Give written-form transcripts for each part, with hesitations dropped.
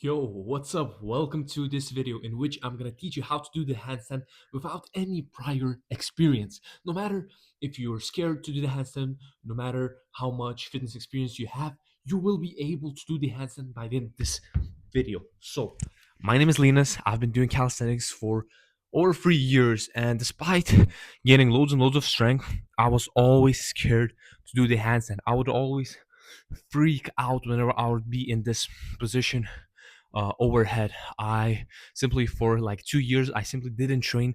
Yo, what's up? Welcome to this video in which I'm gonna teach you how to do the handstand without any prior experience. No matter if you're scared to do the handstand, no matter how much fitness experience you have, you will be able to do the handstand by the end of this video. So, my name is Linus. I've been doing calisthenics for over 3 years, and despite gaining loads and loads of strength, I was always scared to do the handstand. I would always freak out whenever I would be in this position overhead. I simply, for like 2 years, I simply didn't train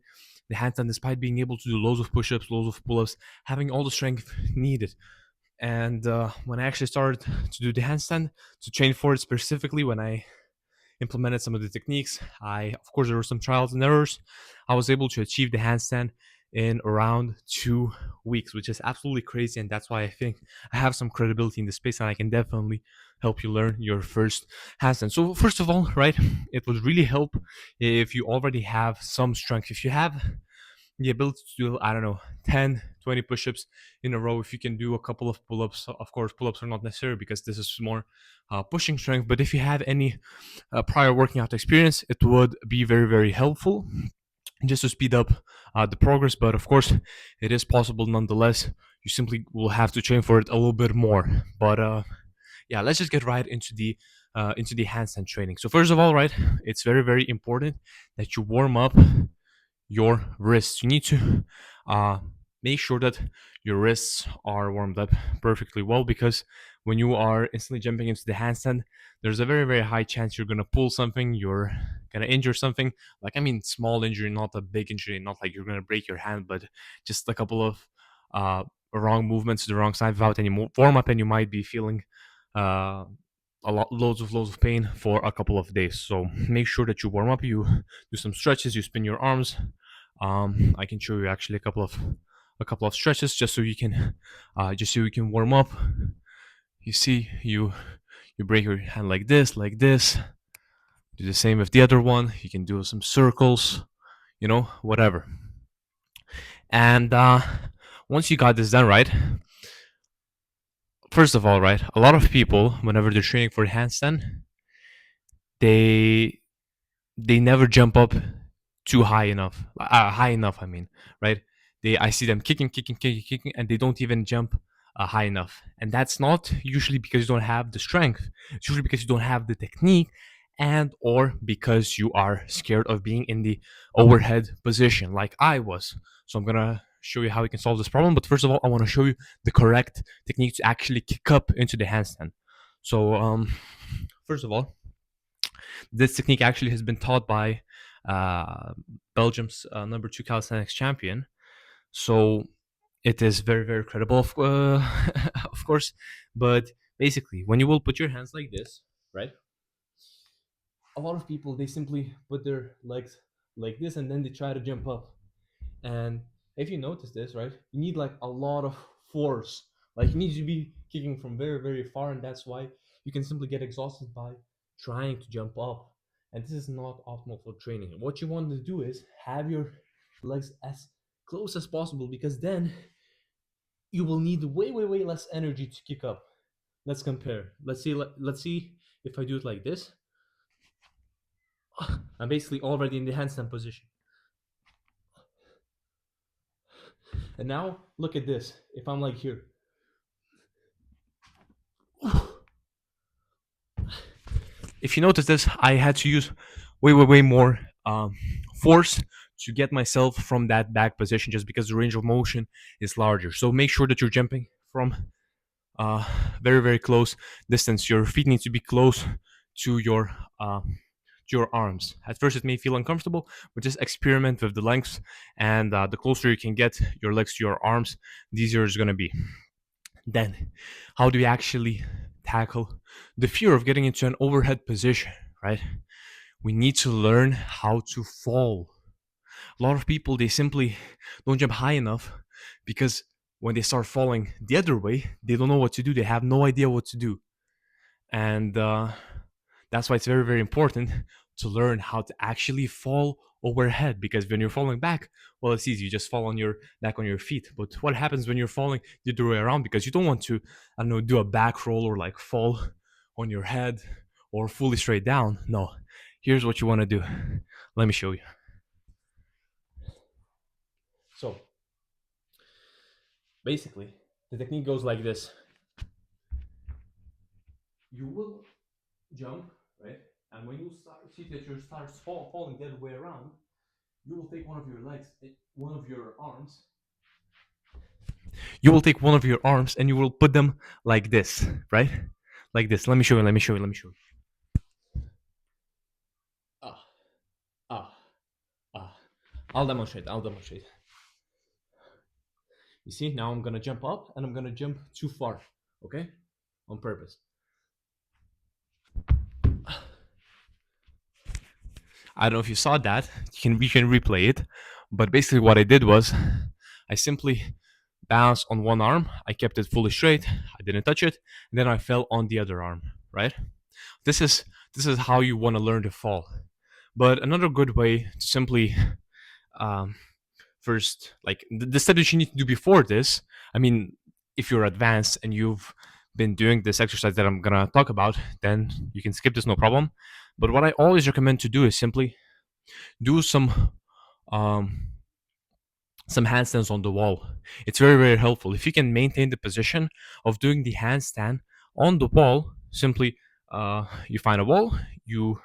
the handstand despite being able to do loads of push-ups, loads of pull-ups, having all the strength needed. And when I actually started to do the handstand, to train for it specifically, when I implemented some of the techniques, of course, there were some trials and errors. I was able to achieve the handstand in around 2 weeks, which is absolutely crazy. And that's why I think I have some credibility in the space and I can definitely help you learn your first handstand. So, first of all, right, it would really help if you already have some strength. If you have the ability to do, I don't know, 10, 20 push-ups in a row, if you can do a couple of pull-ups. Of course, pull-ups are not necessary because this is more pushing strength, but if you have any prior working out experience, it would be very, very helpful just to speed up the progress. But of course, it is possible nonetheless. You simply will have to train for it a little bit more. But yeah, let's just get right into the handstand training. So first of all, right, it's very, very important that you warm up your wrists. You need to uh, make sure that your wrists are warmed up perfectly well, because when you are instantly jumping into the handstand, there's a very, very high chance you're going to pull something, you're going to injure something. Like, I mean, small injury, not a big injury, not like you're going to break your hand, but just a couple of wrong movements to the wrong side without any warm up, and you might be feeling uh, loads of pain for a couple of days. So make sure that you warm up, you do some stretches, you spin your arms. I can show you actually a couple of stretches just so you can warm up. You see, you break your hand like this, like this. Do the same with the other one. You can do some circles, whatever. And once you got this done, right? First of all, right, a lot of people, whenever they're training for handstand, they they never jump up too high enough, I mean, right? I see them kicking, and they don't even jump high enough. And that's not usually because you don't have the strength. It's usually because you don't have the technique, and or because you are scared of being in the overhead position like I was. So I'm gonna show you how we can solve this problem. But first of all, I want to show you the correct technique to actually kick up into the handstand. So first of all, this technique actually has been taught by uh, Belgium's number two calisthenics champion. So it is very, very credible, of course. But basically, when you will put your hands like this, right? A lot of people, they simply put their legs like this and then they try to jump up. And if you notice this, right, you need like a lot of force. Like, you need to be kicking from very, very far, and that's why you can simply get exhausted by trying to jump up. And this is not optimal for training. What you want to do is have your legs as close as possible, because then you will need way, way, way less energy to kick up. Let's compare. Let's see if I do it like this. I'm basically already in the handstand position. And now look at this. If I'm like here, if you notice this, I had to use way, way, way more force to get myself from that back position, just because the range of motion is larger. So make sure that you're jumping from uh, very, very close distance. Your feet need to be close to your arms. At first, it may feel uncomfortable, but just experiment with the lengths, and the closer you can get your legs to your arms, the easier it's going to be. Then, how do we actually tackle the fear of getting into an overhead position, right? We need to learn how to fall. A lot of people, they simply don't jump high enough because when they start falling the other way, they don't know what to do. They have no idea what to do. And that's why it's very, very important to learn how to actually fall overhead, because when you're falling back, well, it's easy, you just fall on your back on your feet. But what happens when you're falling the other way around? Because you don't want to, I don't know, do a back roll or like fall on your head or fully straight down. No, here's what you want to do. Let me show you. So basically, the technique goes like this: you will jump, right? And when you start see that you start falling the other way around, you will take one of your legs, one of your arms. You will take one of your arms and you will put them like this, right? Like this. Let me show you. Let me show you. Let me show you. Ah, ah, ah. I'll demonstrate. I'll demonstrate. You see, now I'm gonna jump up and I'm gonna jump too far. Okay, on purpose. I don't know if you saw that. You can replay it. But basically, what I did was, I simply balanced on one arm. I kept it fully straight. I didn't touch it. And then I fell on the other arm. Right. This is this is how you want to learn to fall. But another good way to simply um, first, like the step that you need to do before this. I mean, if you're advanced and you've been doing this exercise that I'm gonna talk about, then you can skip this, no problem. But what I always recommend to do is simply do um, some handstands on the wall. It's very, very helpful. If you can maintain the position of doing the handstand on the wall, simply you find a wall, you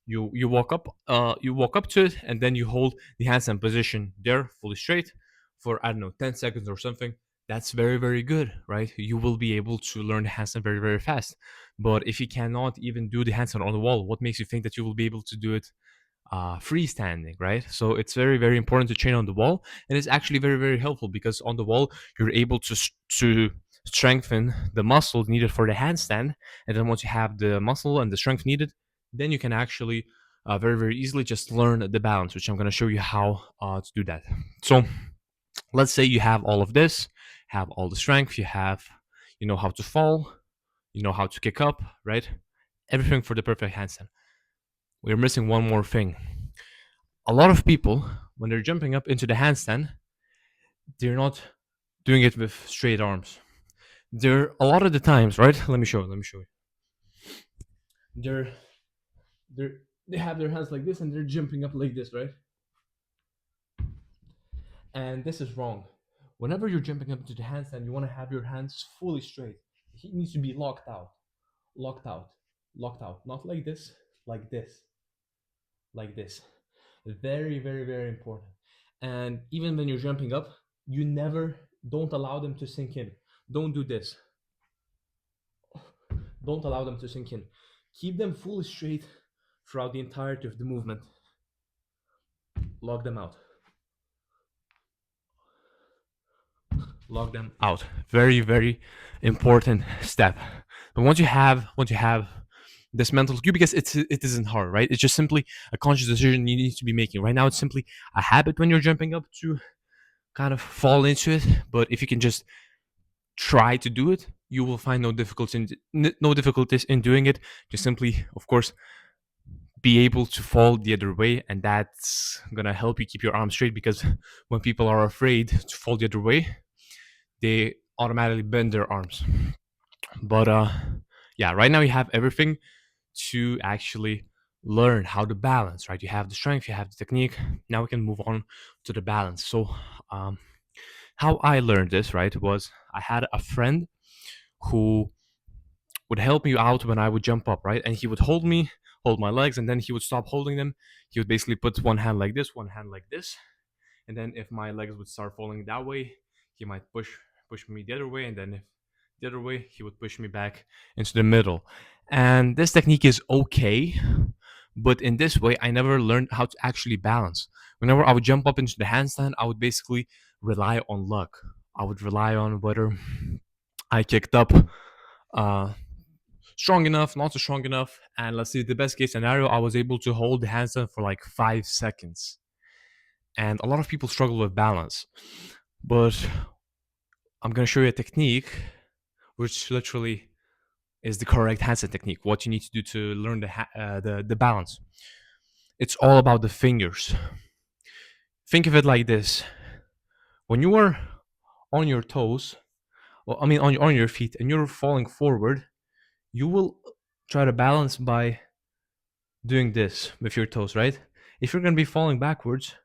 walk up to it, and then you hold the handstand position there fully straight for, I don't know, 10 seconds or something. That's very, very good, right? You will be able to learn the handstand very, very fast. But if you cannot even do the handstand on the wall, what makes you think that you will be able to do it freestanding, right? So it's very, very important to train on the wall, and it's actually very, very helpful because on the wall you're able to strengthen the muscle needed for the handstand, and then once you have the muscle and the strength needed, then you can actually very, very easily just learn the balance, which I'm going to show you how to do that. So let's say you have all of this, have all the strength, you know how to fall, you know how to kick up, right? Everything for the perfect handstand. We're missing one more thing. A lot of people, when they're jumping up into the handstand, they're not doing it with straight arms. They're a lot of the times, right? Let me show you. Let me show you. They're they have their hands like this and they're jumping up like this, right? And this is wrong. Whenever you're jumping up into the handstand, you want to have your hands fully straight. It needs to be locked out, locked out, locked out. Not like this, like this, like this. Very, very, very important. And even when you're jumping up, you never don't allow them to sink in. Don't do this. Don't allow them to sink in. Keep them fully straight throughout the entirety of the movement. Lock them out. Lock them out. Very, very important step. But once you have this mental cue, because it isn't hard, right? It's just simply a conscious decision you need to be making. Right now, it's simply a habit when you're jumping up to kind of fall into it. But if you can just try to do it, you will find no difficulties in doing it. Just simply, of course, be able to fall the other way, and that's gonna help you keep your arms straight. Because when people are afraid to fall the other way, they automatically bend their arms. But yeah, right now you have everything to actually learn how to balance. Right, you have the strength, you have the technique. Now we can move on to the balance. So um, how I learned this, right, was I had a friend who would help me out when I would jump up, right? And he would hold my legs, and then he would stop holding them. He would basically put one hand like this, one hand like this, and then if my legs would start falling that way, he might push me the other way, and then if the other way, he would push me back into the middle. And this technique is okay, but in this way, I never learned how to actually balance. Whenever I would jump up into the handstand, I would basically rely on luck. I would rely on whether I kicked up uh, strong enough, not so strong enough. And let's see, the best case scenario, I was able to hold the handstand for like 5 seconds. And a lot of people struggle with balance. But I'm going to show you a technique which literally is the correct handstand technique. What you need to do to learn the balance. It's all about the fingers. Think of it like this: when you are on your toes, well, I mean on your feet, and you're falling forward, you will try to balance by doing this with your toes, right? If you're going to be falling backwards,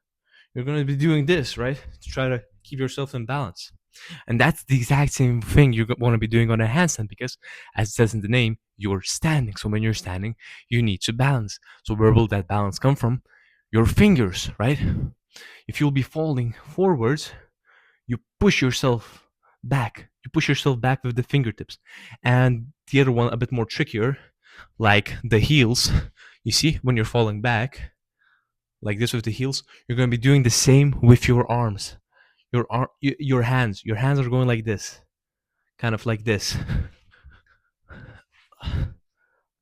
you're going to be doing this, right? To try to keep yourself in balance. And that's the exact same thing you want to be doing on a handstand because, as it says in the name, you're standing. So when you're standing, you need to balance. So where will that balance come from? Your fingers, right? If you'll be falling forwards, you push yourself back. You push yourself back with the fingertips. And the other one, a bit more trickier, like the heels. You see, when you're falling back, like this with the heels, you're going to be doing the same with your arms. Your hands. Your hands are going like this, kind of like this,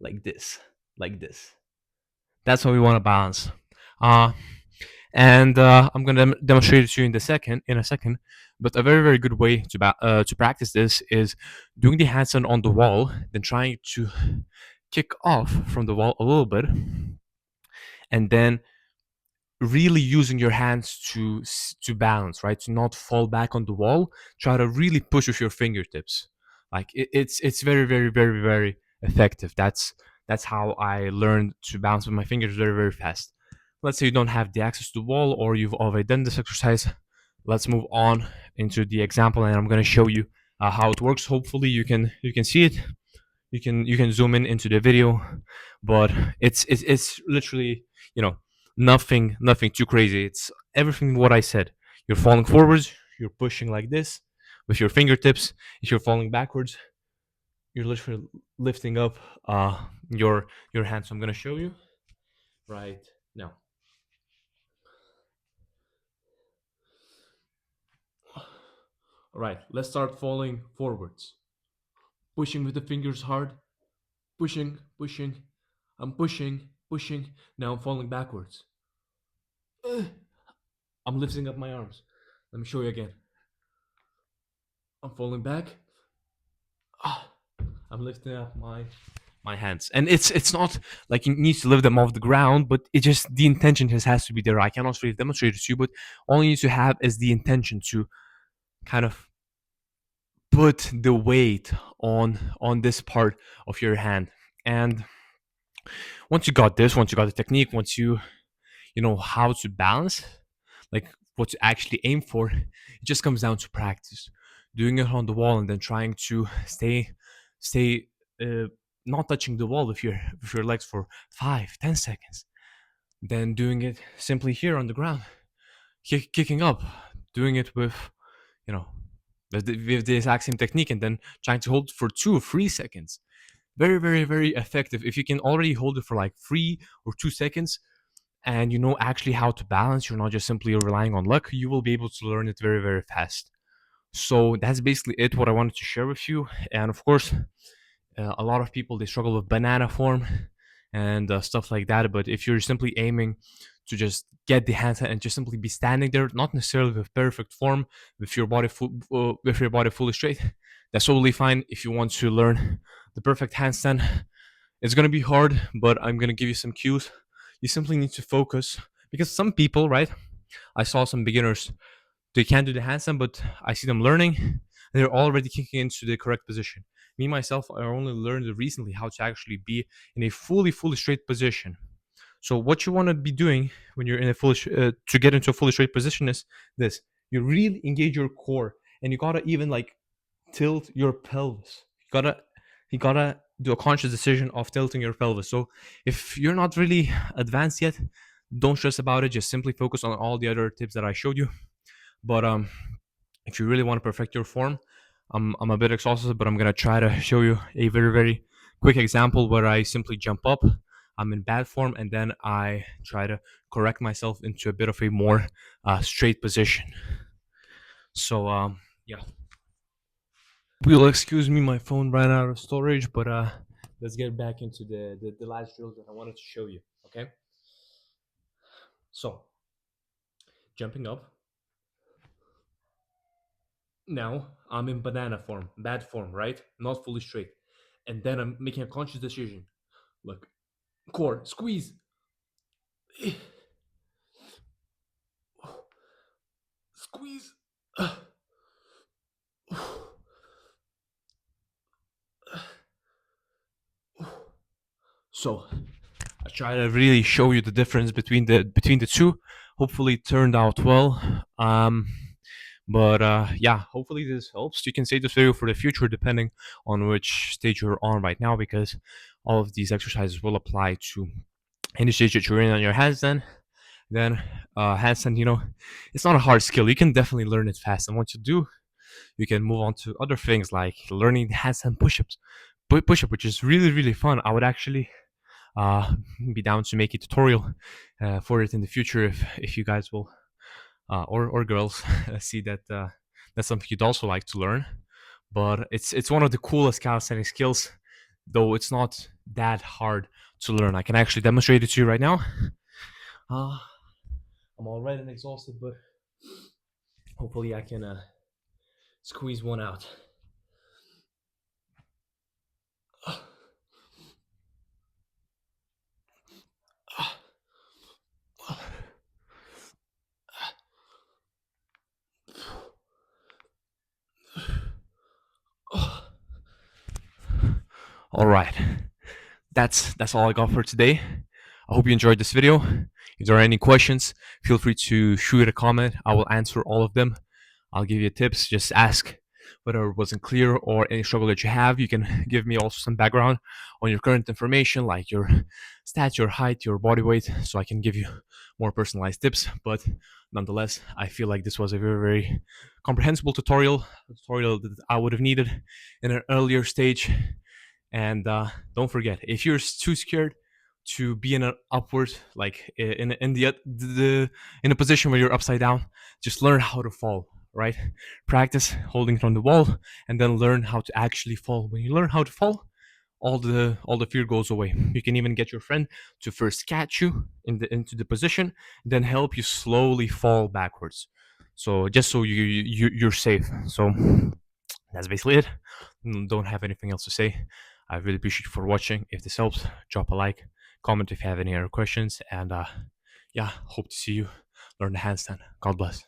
like this, like this. That's what we want to balance. Uh, and I'm gonna demonstrate it to you in a second. But a very very good way to practice this is doing the handstand on the wall, then trying to kick off from the wall a little bit, and then really using your hands to balance, right? To not fall back on the wall. Try to really push with your fingertips. Like it's very very very very effective. That's how I learned to balance with my fingers very very fast. Let's say you don't have the access to the wall or you've already done this exercise. Let's move on into the example, and I'm going to show you how it works. Hopefully you can see it. You can zoom in into the video, but it's literally, you know, nothing too crazy. It's everything what I said. You're falling forwards, you're pushing like this with your fingertips. If you're falling backwards, you're literally lifting up your hand. So I'm gonna show you right now. All right, let's start falling forwards. Pushing with the fingers hard. Pushing, pushing. I'm pushing, pushing. Now I'm falling backwards. Ugh. I'm lifting up my arms. Let me show you again. I'm falling back. Ah, I'm lifting up my hands, and it's not like you need to lift them off the ground, but it just the intention has to be there. I cannot really demonstrate it to you, but all you need to have is the intention to kind of put the weight on this part of your hand. And once you got the technique, once you know how to balance, like what to actually aim for, it just comes down to practice, doing it on the wall, and then trying to stay not touching the wall with your legs for 5 10 seconds, then doing it simply here on the ground, kicking up, doing it with, you know, with the exact same technique, and then trying to hold for 2 or 3 seconds. Very very very effective. If you can already hold it for like 3 or 2 seconds, and you know actually how to balance, you're not just simply relying on luck, you will be able to learn it very very fast. So that's basically it, what I wanted to share with you. And of course, a lot of people, they struggle with banana form and stuff like that. But if you're simply aiming to just get the handstand and just simply be standing there, not necessarily with perfect form, with your body fully straight, that's totally fine. If you want to learn the perfect handstand, it's gonna be hard, but I'm gonna give you some cues. You simply need to focus, because some people, right? I saw some beginners, they can't do the handstand, but I see them learning. They're already kicking into the correct position. Me myself, I only learned recently how to actually be in a fully straight position. So what you want to be doing when you're in a to get into a fully straight position is this: you really engage your core, and you gotta even like tilt your pelvis. You gotta do a conscious decision of tilting your pelvis. So if you're not really advanced yet, don't stress about it. Just simply focus on all the other tips that I showed you. But if you really want to perfect your form, I'm a bit exhausted, but I'm gonna try to show you a very very quick example where I simply jump up. I'm in bad form, and then I try to correct myself into a bit of a more straight position. So yeah, will excuse me, my phone ran out of storage, but let's get back into the last drill that I wanted to show you. Okay, so jumping up. Now I'm in banana form, bad form, right? Not fully straight. And then I'm making a conscious decision. Look, core, squeeze. Squeeze. So I try to really show you the difference between the two. Hopefully, it turned out well. But yeah, hopefully this helps. You can save this video for the future, depending on which stage you're on right now, because all of these exercises will apply to any stage that you're in on your handstand. Then handstand, it's not a hard skill. You can definitely learn it fast, and once you do, you can move on to other things like learning handstand push-ups, push-up, which is really really fun. I would actually uh, be down to make a tutorial for it in the future if you guys will or girls see that that's something you'd also like to learn. But it's one of the coolest calisthenic skills, though it's not that hard to learn. I can actually demonstrate it to you right now. Uh, I'm all red and exhausted, but hopefully I can squeeze one out. All right, that's all I got for today. I hope you enjoyed this video. If there are any questions, feel free to shoot a comment. I will answer all of them. I'll give you tips. Just ask whether it wasn't clear or any struggle that you have. You can give me also some background on your current information, like your stats, your height, your body weight, so I can give you more personalized tips. But nonetheless, I feel like this was a very, very comprehensible tutorial, a tutorial that I would have needed in an earlier stage. And don't forget, if you're too scared to be in an upward, like the in a position where you're upside down, just learn how to fall. Right? Practice holding it on the wall, and then learn how to actually fall. When you learn how to fall, all the fear goes away. You can even get your friend to first catch you into the position, then help you slowly fall backwards. So just so you're safe. So that's basically it. Don't have anything else to say. I really appreciate you for watching. If this helps, drop a like, comment if you have any other questions, and yeah, hope to see you learn the handstand. God bless.